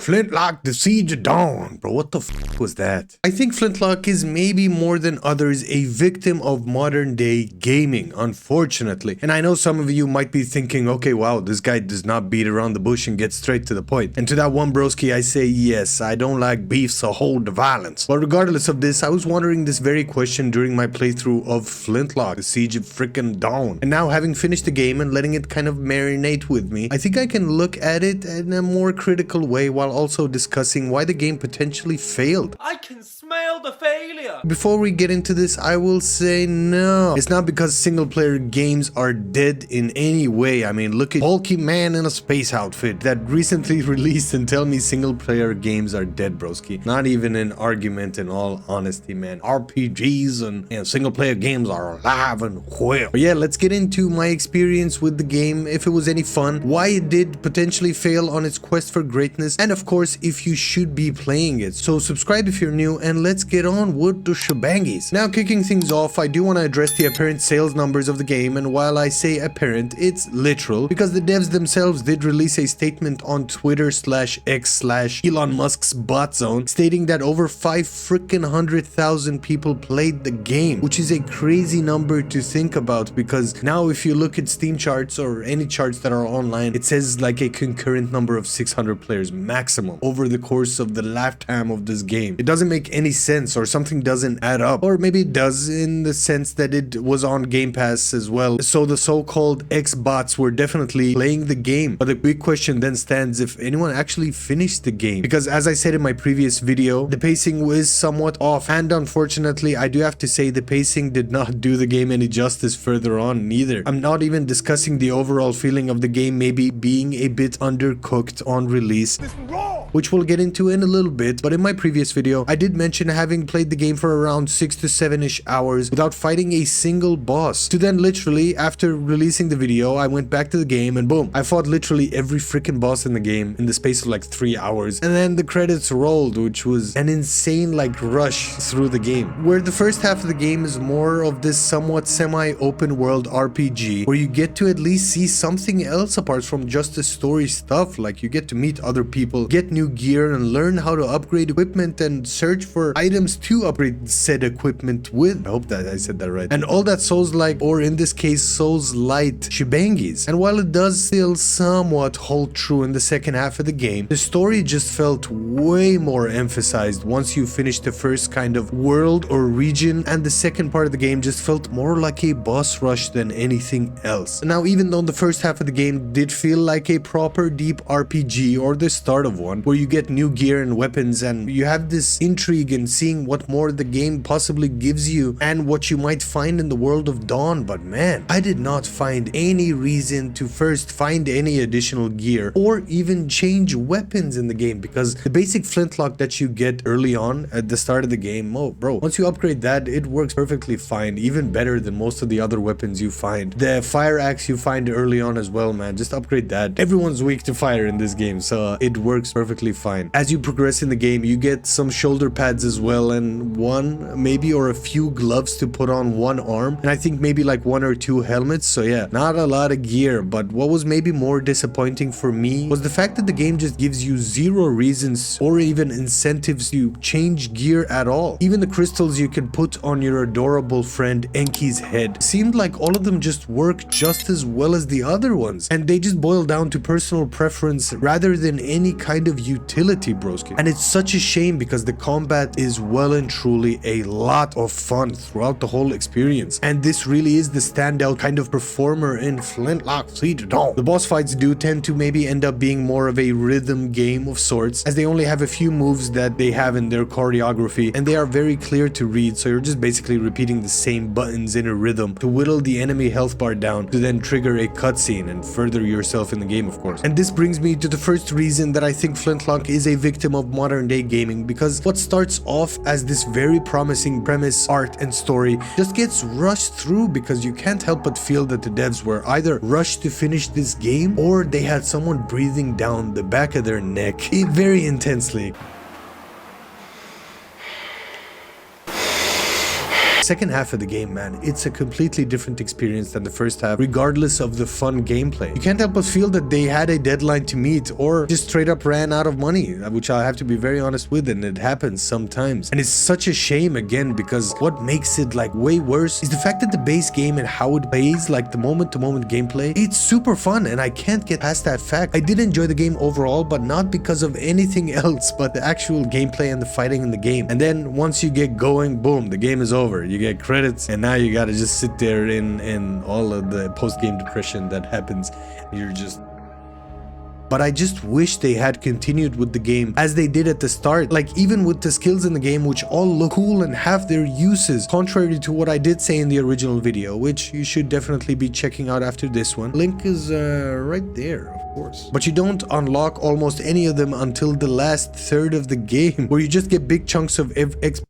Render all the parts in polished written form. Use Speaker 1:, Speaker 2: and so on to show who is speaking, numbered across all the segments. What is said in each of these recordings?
Speaker 1: Flintlock, the Siege of Dawn. Bro, what the f was that? I think Flintlock is maybe more than others a victim of modern day gaming, unfortunately. And I know some of you might be thinking, okay, wow, this guy does not beat around the bush and get straight to the point. And to that one broski, I say, yes, I don't like beef, so hold the violence. But regardless of this, I was wondering this very question during my playthrough of Flintlock, the Siege of frickin' Dawn. And now having finished the game and letting it kind of marinate with me, I think I can look at it in a more critical way while also discussing why the game potentially failed.
Speaker 2: I can smell the failure!
Speaker 1: Before we get into this, I will say no. It's not because single player games are dead in any way. I mean, look at bulky man in a space outfit that recently released and tell me single player games are dead, broski. Not even an argument in all honesty, man. RPGs and single player games are alive and well. But yeah, let's get into my experience with the game, if it was any fun, why it did potentially fail on its quest for greatness, and of course, if you should be playing it. So subscribe if you're new and let's get on with the shebangies. Now kicking things off, I do want to address the apparent sales numbers of the game, and while I say apparent, it's literal because the devs themselves did release a statement on Twitter/X/Elon Musk's bot zone stating that over 500,000 people played the game, which is a crazy number to think about because now if you look at Steam charts or any charts that are online, it says like a concurrent number of 600 players maximum over the course of the lifetime of this game. It doesn't make any sense, or something doesn't add up, or maybe it does in the sense that it was on Game Pass as well, so the so-called X-bots were definitely playing the game. But the big question then stands if anyone actually finished the game, because as I said in my previous video, the pacing was somewhat off, and unfortunately I do have to say the pacing did not do the game any justice further on neither. I'm not even discussing the overall feeling of the game maybe being a bit undercooked on release, which we'll get into in a little bit, but in my previous video, I did mention having played the game for around 6 to 7-ish hours without fighting a single boss. To then literally, after releasing the video, I went back to the game and boom, I fought literally every freaking boss in the game in the space of like 3 hours. And then the credits rolled, which was an insane like rush through the game. Where the first half of the game is more of this somewhat semi-open world RPG, where you get to at least see something else apart from just the story stuff, like you get to meet other people, get new gear and learn how to upgrade equipment and search for items to upgrade said equipment with. I hope that I said that right. And all that Souls-like, or in this case Soulslite shebangis. And while it does still somewhat hold true in the second half of the game, the story just felt way more emphasized once you finished the first kind of world or region, and the second part of the game just felt more like a boss rush than anything else. Now even though the first half of the game did feel like a proper deep RPG, or the start of one, where you get new gear and weapons and you have this intrigue in seeing what more the game possibly gives you and what you might find in the world of Dawn, but man, I did not find any reason to first find any additional gear or even change weapons in the game, because the basic flintlock that you get early on at the start of the game, oh bro, once you upgrade that, it works perfectly fine, even better than most of the other weapons you find. The fire axe you find early on as well, man, just upgrade that. Everyone's weak to fire in this game, so it works perfectly fine. As you progress in the game, you get some shoulder pads as well, and one maybe or a few gloves to put on one arm, and I think maybe like 1 or 2 helmets. So yeah, not a lot of gear. But what was maybe more disappointing for me was the fact that the game just gives you 0 reasons or even incentives to change gear at all. Even the crystals you can put on your adorable friend Enki's head seemed like all of them just work just as well as the other ones, and they just boil down to personal preference rather than any kind of utility, broski. And it's such a shame because the combat is well and truly a lot of fun throughout the whole experience, and this really is the standout kind of performer in Flintlock Siege of Dawn. The boss fights do tend to maybe end up being more of a rhythm game of sorts, as they only have a few moves that they have in their choreography, and they are very clear to read, so you're just basically repeating the same buttons in a rhythm to whittle the enemy health bar down to then trigger a cutscene and further yourself in the game, of course. And this brings me to the first reason that I think Flintlock is a victim of modern day gaming, because what starts off as this very promising premise, art and story just gets rushed through, because you can't help but feel that the devs were either rushed to finish this game or they had someone breathing down the back of their neck very intensely. second half of the game, man, it's a completely different experience than the first half, regardless of the fun gameplay. You can't help but feel that they had a deadline to meet or just straight up ran out of money, which I have to be very honest with, and it happens sometimes. And it's such a shame again, because what makes it like way worse is the fact that the base game and how it plays, like the moment-to-moment gameplay, it's super fun, and I can't get past that fact. I did enjoy the game overall, but not because of anything else but the actual gameplay and the fighting in the game. And then once you get going, boom, the game is over. You get credits, and now you gotta just sit there in all of the post-game depression that happens. You're just... But I just wish they had continued with the game as they did at the start. Like, even with the skills in the game, which all look cool and have their uses, contrary to what I did say in the original video, which you should definitely be checking out after this one. Link is right there, of course. But you don't unlock almost any of them until the last third of the game, where you just get big chunks of XP.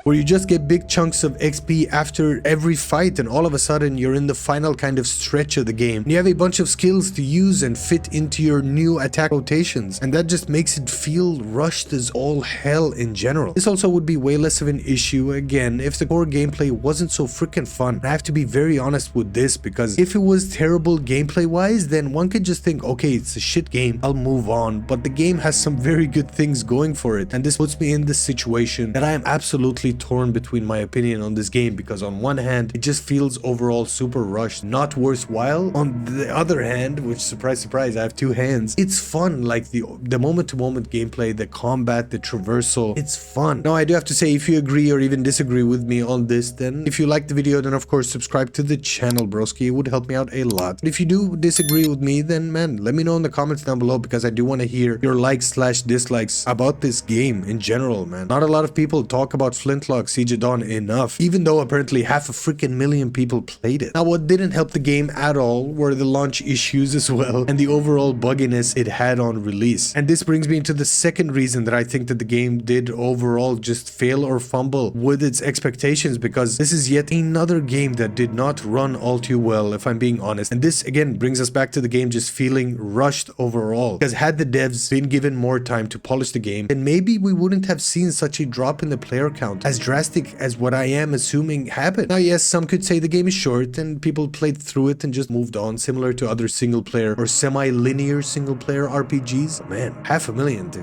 Speaker 1: Where you just get big chunks of XP after every fight, and all of a sudden you're in the final kind of stretch of the game. And you have a bunch of skills to use and fit into your new attack rotations, and that just makes it feel rushed as all hell in general. This also would be way less of an issue again if the core gameplay wasn't so freaking fun. I have to be very honest with this, because if it was terrible gameplay wise, then one could just think, okay, it's a shit game, I'll move on. But the game has some very good things going for it, and this puts me in this situation that I am absolutely torn between my opinion on this game, because on one hand it just feels overall super rushed, not worthwhile. On the other hand, which surprise surprise, I have two hands, it's fun. Like the moment-to-moment gameplay, the combat, the traversal, it's fun. Now I do have to say, if you agree or even disagree with me on this, then if you like the video, then of course subscribe to the channel, broski. It would help me out a lot. But if you do disagree with me, then man, let me know in the comments down below, because I do want to hear your likes/dislikes about this game in general, man. Not a lot of people talk about Flintlock Siege of Dawn enough, even though apparently 500,000 people played it. Now what didn't help the game at all were the launch issues as well, and the overall bugginess it had on release. And this brings me into the second reason that I think that the game did overall just fail or fumble with its expectations, because this is yet another game that did not run all too well, if I'm being honest. And this again brings us back to the game just feeling rushed overall, because had the devs been given more time to polish the game, then maybe we wouldn't have seen such a drop in the player count as drastic as what I am assuming happened. Now yes, some could say the game is short and people played through it and just moved on, similar to other single player or semi-linear single player RPGs. Man, 500,000 to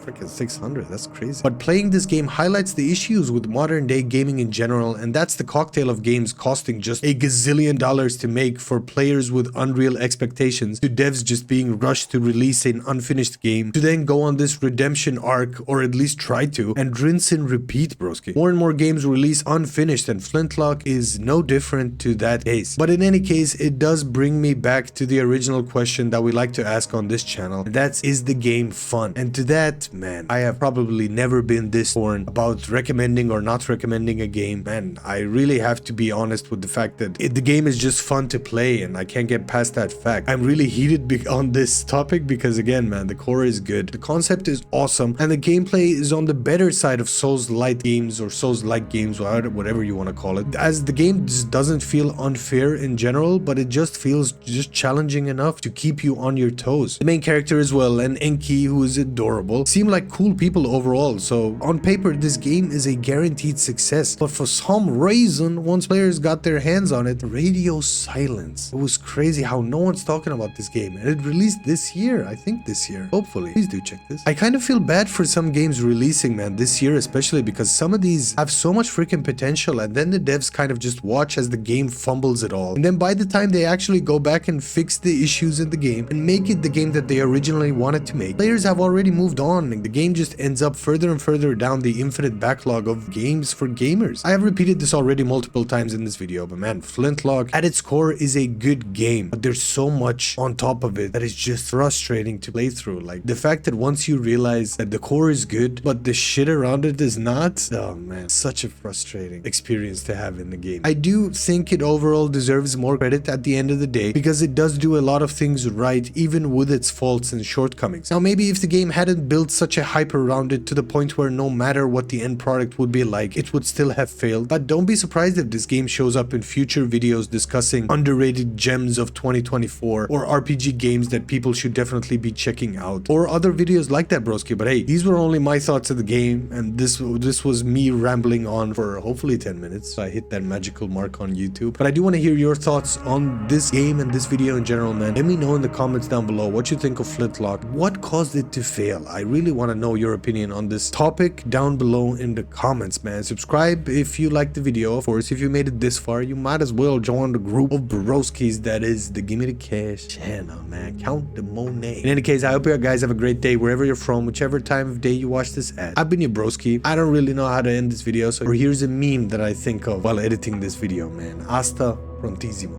Speaker 1: freaking 600, that's crazy. But playing this game highlights the issues with modern day gaming in general, and that's the cocktail of games costing just a gazillion dollars to make for players with unreal expectations, to devs just being rushed to release an unfinished game, to then go on this redemption arc, or at least try to, and rinse and repeat, broski. More and more games release unfinished, and Flintlock is no different to that case. But in any case, it does bring me back to the original question that we like to ask on this channel, and that's, is the game fun? And to that, man, I have probably never been this torn about recommending or not recommending a game. Man, I really have to be honest with the fact that the game is just fun to play, and I can't get past that fact. I'm really heated on this topic because again, man, the core is good, the concept is awesome, and the gameplay is on the better side of Souls-like games or Souls-like games, or whatever you want to call it, as the game just doesn't feel unfair in general, but it just feels just challenging enough to keep you on your toes. The main character as well, and Enki, who is adorable, seem like cool people overall, so on paper this game is a guaranteed success. But for some reason, once players got their hands on it, radio silence. It was crazy how no one's talking about this game, and it released this year, I think this year, hopefully. Please do check this. I kind of feel bad for some games releasing, man, this year especially, because some of these have so much freaking potential, and then the devs kind of just watch as the game fumbles it all, and then by the time they actually go back and fix the issues in the game and make it the game that they originally wanted to make, players have already moved on, and the game just ends up further and further down the infinite backlog of games for gamers. I have repeated this already multiple times in this video, but man, Flintlock at its core is a good game, but there's so much on top of it that is just frustrating to play through. Like the fact that once you realize that the core is good but the shit around it is not, oh man, such a frustrating experience to have in the game. I do think it overall deserves more credit at the end of the day, because it does do a lot of things right, even with its faults and shortcomings. Now maybe if the game hadn't built such a hype around it to the point where no matter what the end product would be like, it would still have failed. But don't be surprised if this game shows up in future videos discussing underrated gems of 2024 or RPG games that people should definitely be checking out, or other videos like that, broski. But hey, these were only my thoughts of the game, and this was me rambling on for hopefully 10 minutes, so I hit that magical mark on YouTube. But I do want to hear your thoughts on this game and this video in general, man. Let me know in the comments down below what you think of Flintlock. What caused it to fail? I really want to know your opinion on this topic down below in the comments, man. Subscribe if you liked the video. Of course, if you made it this far, you might as well join the group of broskis that is the Gimme the Cash channel, man. Count the money. In any case, I hope you guys have a great day wherever you're from, whichever time of day you watch this at. I've been your broski. I don't really know how to end this video, so here's a meme that I think of while editing this video, man. Hasta prontissimo.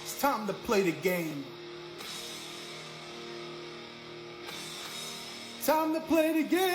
Speaker 3: It's time to play the game. Time to play the game.